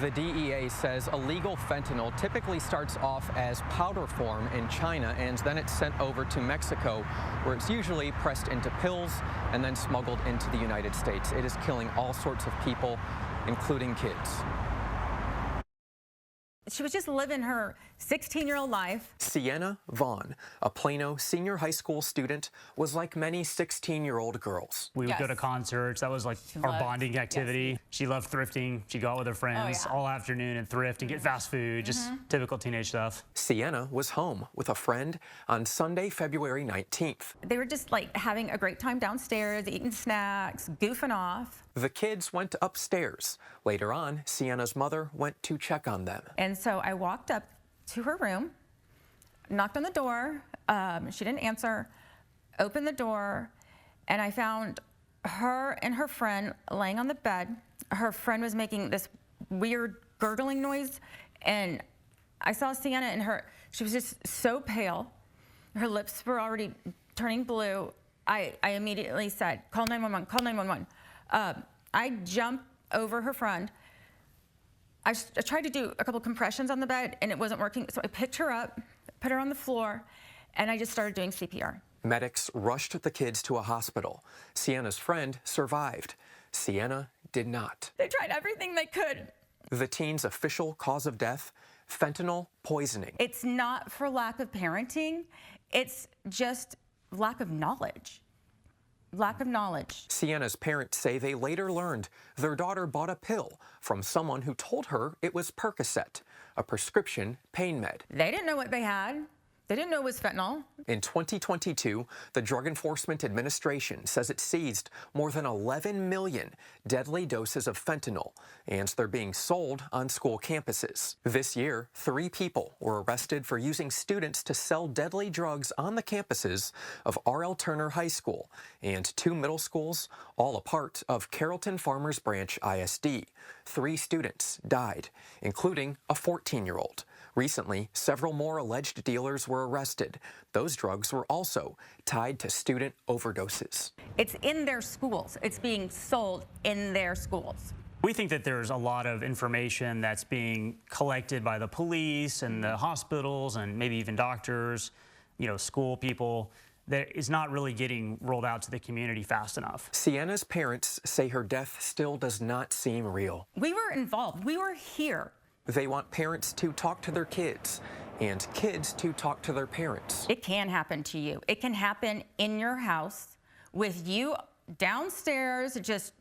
The DEA says illegal fentanyl typically starts off as powder form in China, and then it's sent over to Mexico, where it's usually pressed into pills and then smuggled into the United States. It is killing all sorts of people, including kids. She was just living her 16-year-old life. Sienna Vaughn, a Plano Senior High School student, was like many 16-year-old girls. We would go to concerts. That was like our bonding activity. Yes. She loved thrifting. She'd go out with her friends all afternoon and thrift and get fast food, just typical teenage stuff. Sienna was home with a friend on Sunday, February 19th. They were just like having a great time downstairs, eating snacks, goofing off. The kids went upstairs. Later on, Sienna's mother went to check on them. And so I walked up to her room, knocked on the door. She didn't answer, opened the door, and I found her and her friend laying on the bed. Her friend was making this weird gurgling noise, and I saw Sienna and she was just so pale. Her lips were already turning blue. I immediately said, call 911, call 911. I jumped over her friend. I tried to do a couple compressions on the bed and it wasn't working. So I picked her up, put her on the floor, and I just started doing CPR. Medics rushed the kids to a hospital. Sienna's friend survived. Sienna did not. They tried everything they could. The teen's official cause of death, fentanyl poisoning. It's not for lack of parenting. It's just lack of knowledge. Lack of knowledge. Sienna's parents say they later learned their daughter bought a pill from someone who told her it was Percocet, a prescription pain med. They didn't know what they had. They didn't know it was fentanyl. In 2022, the Drug Enforcement Administration says it seized more than 11 million deadly doses of fentanyl, and they're being sold on school campuses. This year, 3 people were arrested for using students to sell deadly drugs on the campuses of R.L. Turner High School and 2 middle schools, all a part of Carrollton Farmers Branch ISD. 3 students died, including a 14-year-old. Recently, several more alleged dealers were arrested. Those drugs were also tied to student overdoses. It's in their schools. It's being sold in their schools. We think that there's a lot of information that's being collected by the police and the hospitals and maybe even doctors, school people, that is not really getting rolled out to the community fast enough. Sienna's parents say her death still does not seem real. We were involved. We were here. They want parents to talk to their kids and kids to talk to their parents. It can happen to you. It can happen in your house with you downstairs just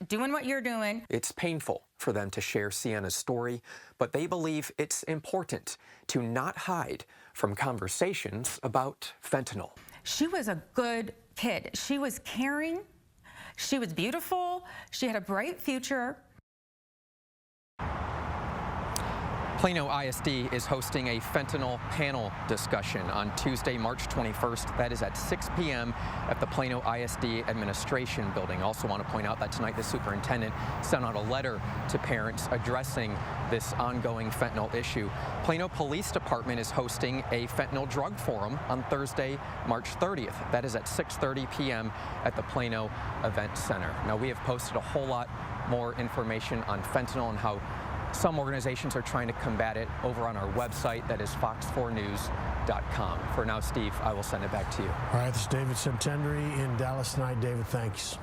doing what you're doing. It's painful for them to share Sienna's story, but they believe it's important to not hide from conversations about fentanyl. She was a good kid. She was caring. She was beautiful. She had a bright future. Plano ISD is hosting a fentanyl panel discussion on Tuesday, March 21st. That is at 6 p.m. at the Plano ISD Administration Building. Also want to point out that tonight the superintendent sent out a letter to parents addressing this ongoing fentanyl issue. Plano Police Department is hosting a fentanyl drug forum on Thursday, March 30th. That is at 6:30 p.m. at the Plano Event Center. Now, we have posted a whole lot more information on fentanyl and how some organizations are trying to combat it over on our website, that is fox4news.com. For now, Steve, I will send it back to you. All right, this is David Centendry in Dallas tonight. David, thanks.